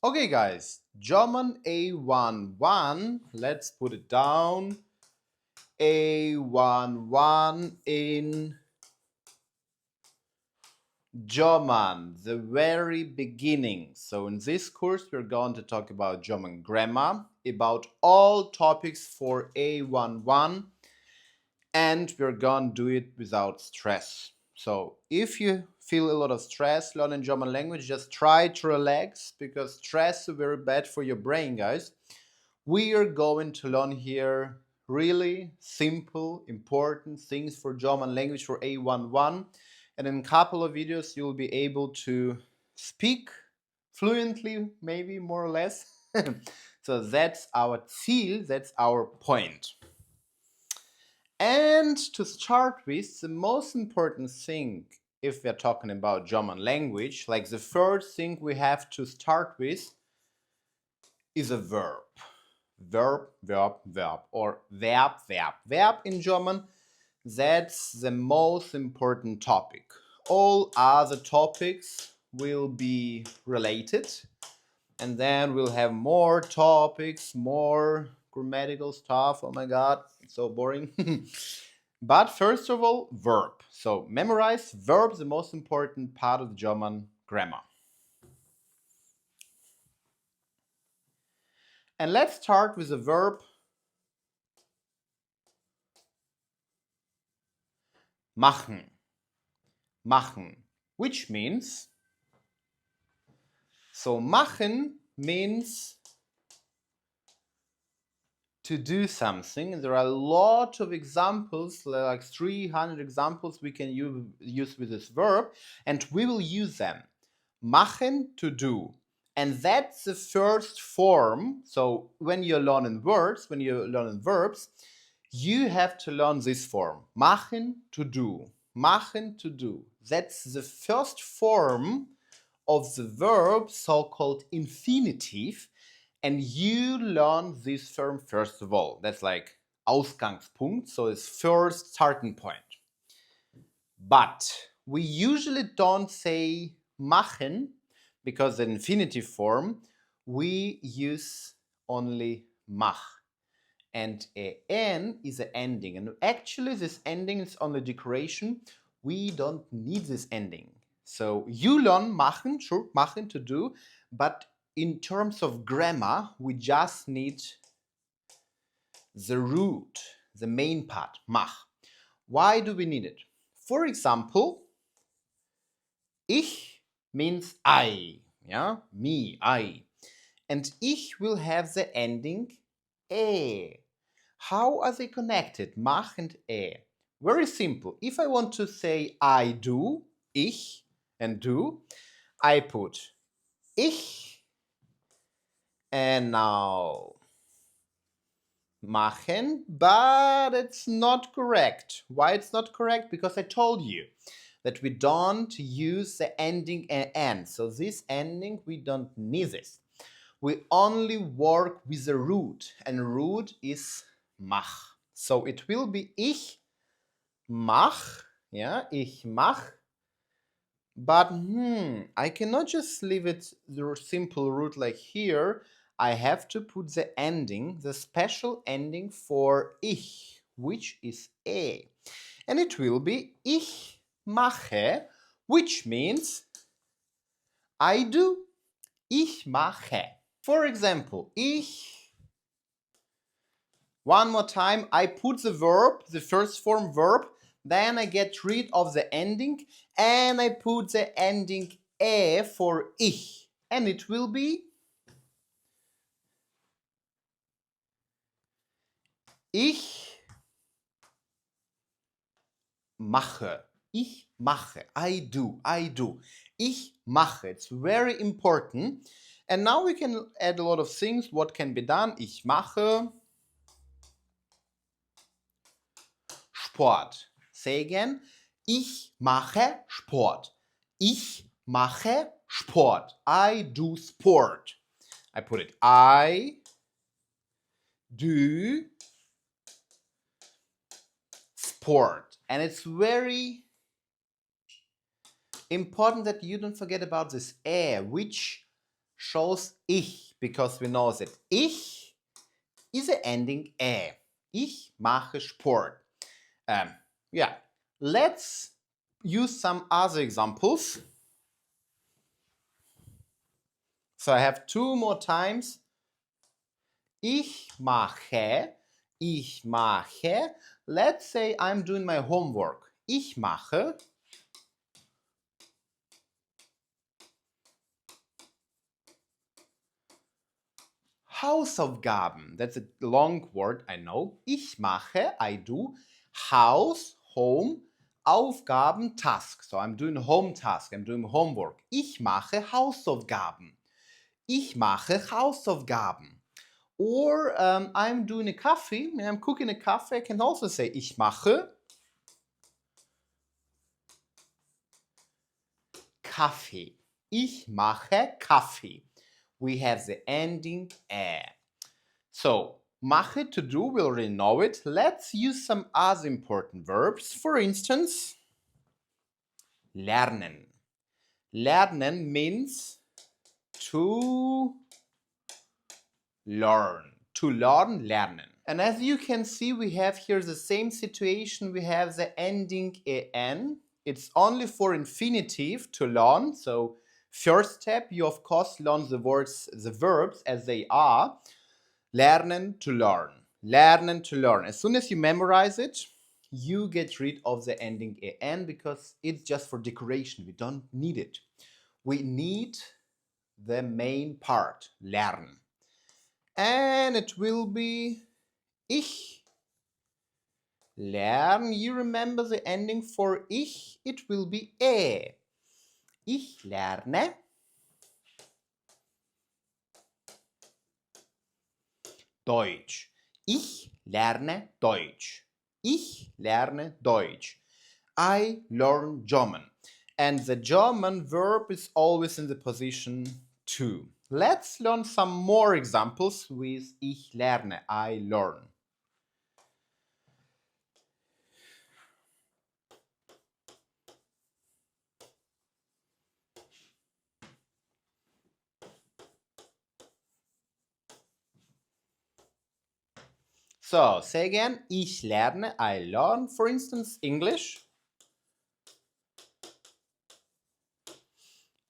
Okay guys, German A11, let's put it down. A11 in German, the very beginning. So in this course we're going to talk about German grammar, about all topics for A11, and we're going to do it without stress. So if you feel a lot of stress learning German language, just try to relax, because stress is very bad for your brain, guys. We are going to learn here really simple, important things for German language for A11. And in a couple of videos, you'll be able to speak fluently, maybe more or less. So that's our Ziel, that's our point. And to start with, the most important thing, if we're talking about German language, like the first thing we have to start with is a verb. Verb, verb, verb, or verb, verb, verb in German. That's the most important topic. All other topics will be related, and then we'll have more topics, more grammatical stuff. Oh my god, it's so boring. But first of all, verb. So memorize verb, the most important part of the German grammar. And let's start with the verb machen. Machen, which means, so machen means to do something. There are a lot of examples, like 300 examples we can use with this verb, and we will use them. Machen, to do. And that's the first form. So when you're learning words, when you're learning verbs, you have to learn this form. Machen, to do. Machen, to do. That's the first form of the verb, so-called infinitive. And you learn this term first of all. That's like Ausgangspunkt, so it's first starting point. But we usually don't say machen, because the infinitive form, we use only mach. And en is an ending. And actually this ending is only decoration. We don't need this ending. So you learn machen, sure, machen, to do, but in terms of grammar, we just need the root, the main part, mach. Why do we need it? For example, ich means I, yeah, me, I. And ich will have the ending e. How are they connected, mach and e? Very simple. If I want to say I do, ich, and do, I put ich, and now machen, but it's not correct. Why it's not correct? Because I told you that we don't use the ending en. So this ending, we don't need this. We only work with the root, and root is mach. So it will be ich mach, yeah, ich mach. But I cannot just leave it the simple root like here. I have to put the ending, the special ending for ich, which is e. And it will be ich mache, which means I do. Ich mache. For example, ich, one more time, I put the verb, the first form verb, then I get rid of the ending, and I put the ending e for ich. And it will be ich mache. Ich mache. I do. I do. Ich mache. It's very important. And now we can add a lot of things. What can be done? Ich mache Sport. Say again. Ich mache Sport. Ich mache Sport. I do sport. I put it. I do sport. And it's very important that you don't forget about this which shows ich, because we know that ich is the ending ä. Ich mache Sport. Yeah, let's use some other examples. So I have two more times. Ich mache. Let's say I'm doing my homework. Ich mache Hausaufgaben. That's a long word, I know. Ich mache, I do. Haus, home, Aufgaben, task. So I'm doing home task, I'm doing homework. Ich mache Hausaufgaben. Ich mache Hausaufgaben. Or I'm doing a coffee, I'm cooking a coffee, I can also say ich mache Kaffee. Ich mache Kaffee. We have the ending ä. So, mache, to do, we already know it. Let's use some other important verbs. For instance, lernen. Lernen means to learn. To learn, lernen. And as you can see, we have here the same situation. We have the ending en. It's only for infinitive, to learn. So first step, you of course learn the words, the verbs as they are. Lernen, to learn. Lernen, to learn. As soon as you memorize it, you get rid of the ending en because it's just for decoration. We don't need it. We need the main part, lernen. And it will be ich. Lernen, you remember the ending for ich? It will be ä. Ich lerne Deutsch. Ich lerne Deutsch. Ich lerne Deutsch. I learn German. And the German verb is always in the position to. Let's learn some more examples with ich lerne, I learn. So, say again, ich lerne, I learn. For instance, English.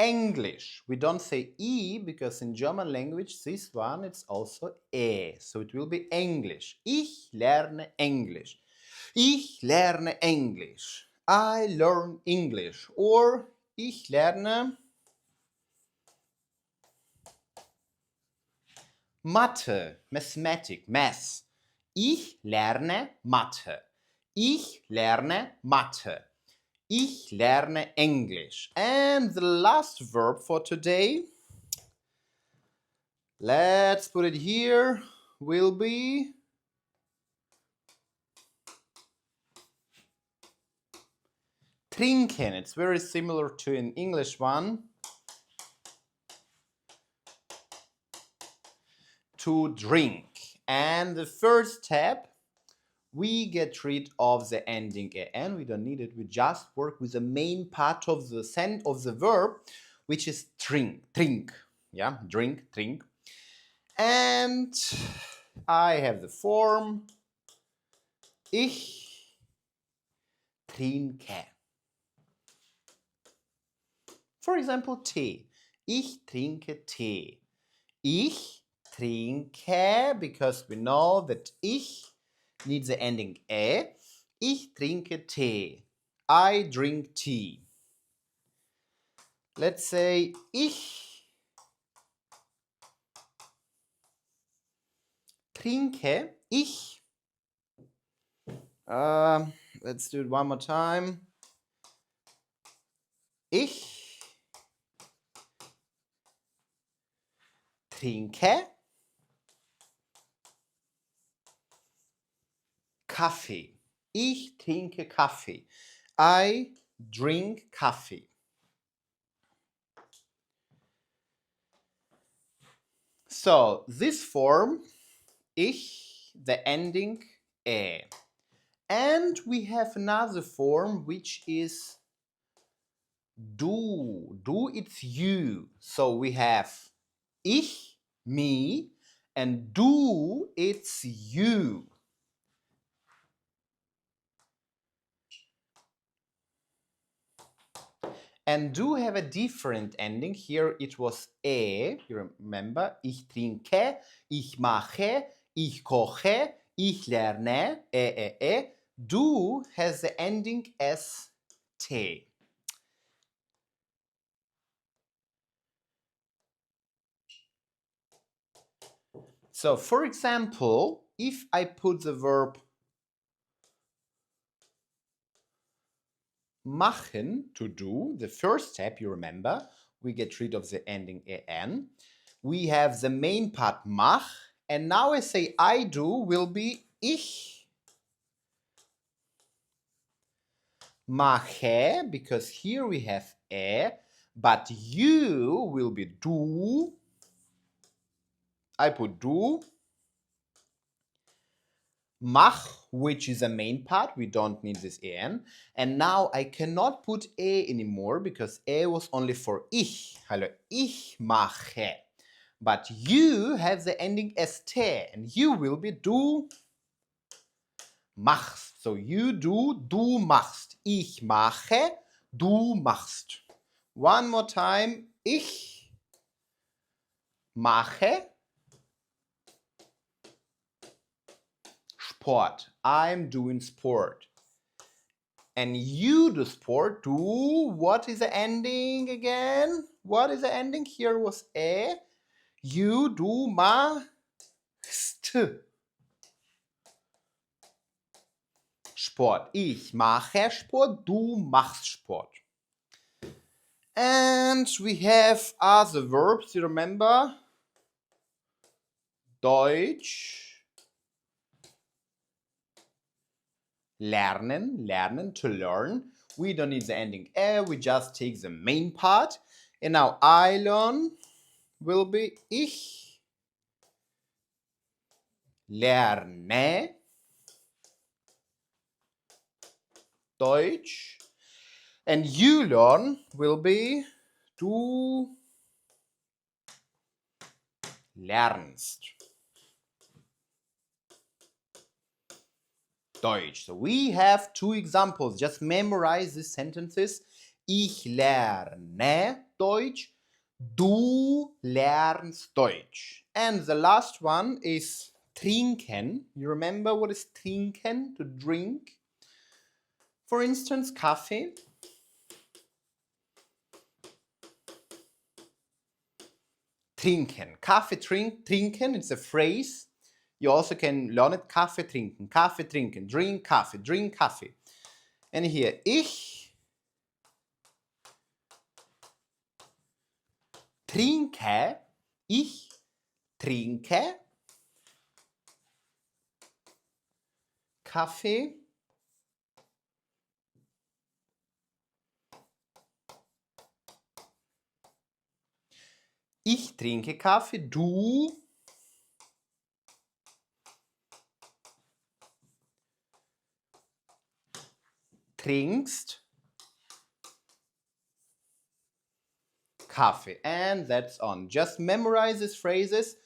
English. We don't say e because in German language this one it's also e. So it will be English. Ich lerne English. Ich lerne English. I learn English. Or ich lerne Mathe, Mathematic, Math. Ich lerne Mathe. Ich lerne Mathe. Ich lerne English. And the last verb for today, let's put it here, will be trinken. It's very similar to an English one. To drink. And the first step, we get rid of the ending en. We don't need it. We just work with the main part of the verb, which is trink. Yeah, drink, trink. And I have the form ich trinke. For example, Tee. Ich trinke Tee. Ich trinke, because we know that ich needs the ending ä. Ich trinke Tee. I drink tea. Let's say ich trinke. Ich. Let's do it one more time. Ich trinke Kaffee. Ich trinke Kaffee. I drink coffee. So this form, ich, the ending ä. And we have another form which is du. Du, it's you. So we have ich, me, and du, it's you. And do have a different ending. Here it was you remember? Ich trinke, ich mache, ich koche, ich lerne, Do has the ending as te. So, for example, if I put the verb machen, to do, the first step, you remember, we get rid of the ending en. We have the main part mach, and now I say I do will be ich mache, because here we have but you will be du. I put du. Mach, which is the main part, we don't need this en. And now I cannot put anymore because was only for ich. Hallo, ich mache. But you have the ending st, and you will be du machst. So you do, du machst. Ich mache, du machst. One more time. Ich mache Sport. I'm doing sport. And you do sport. Do, what is the ending again? What is the ending? Here was You do machst. Sport. Ich mache Sport, du machst Sport. And we have other verbs, you remember? Deutsch. Lernen, lernen, to learn. We don't need the ending we just take the main part. And now I learn will be ich lerne Deutsch. And you learn will be du lernst Deutsch. So we have two examples. Just memorize these sentences. Ich lerne Deutsch. Du lernst Deutsch. And the last one is trinken. You remember what is trinken? To drink. For instance, Kaffee. Trinken. Kaffee trinken, it's a phrase. You also can learn it. Kaffee trinken, drink coffee. And here, ich trinke Kaffee. Ich trinke Kaffee, du trinkst Kaffee. And that's on. Just memorize these phrases.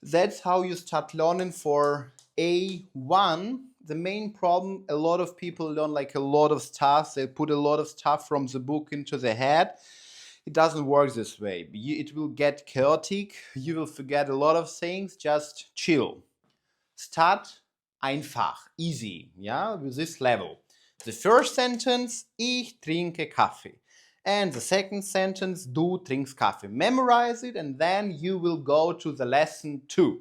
That's how you start learning for A1. The main problem, a lot of people learn like a lot of stuff. They put a lot of stuff from the book into their head. It doesn't work this way. It will get chaotic. You will forget a lot of things. Just chill. Start einfach, easy, yeah, with this level. The first sentence, ich trinke Kaffee. And the second sentence, du trinkst Kaffee. Memorize it and then you will go to the lesson 2.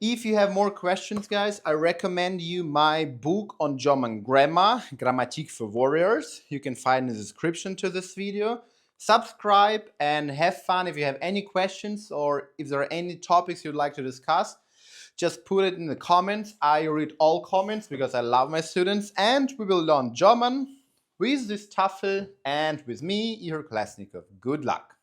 If you have more questions, guys, I recommend you my book on German grammar, Grammatik für Warriors. You can find in the description to this video. Subscribe and have fun. If you have any questions or if there are any topics you'd like to discuss, just put it in the comments. I read all comments because I love my students, and we will learn German with this TOEFL and with me, Ihor Kolesnykov. Good luck.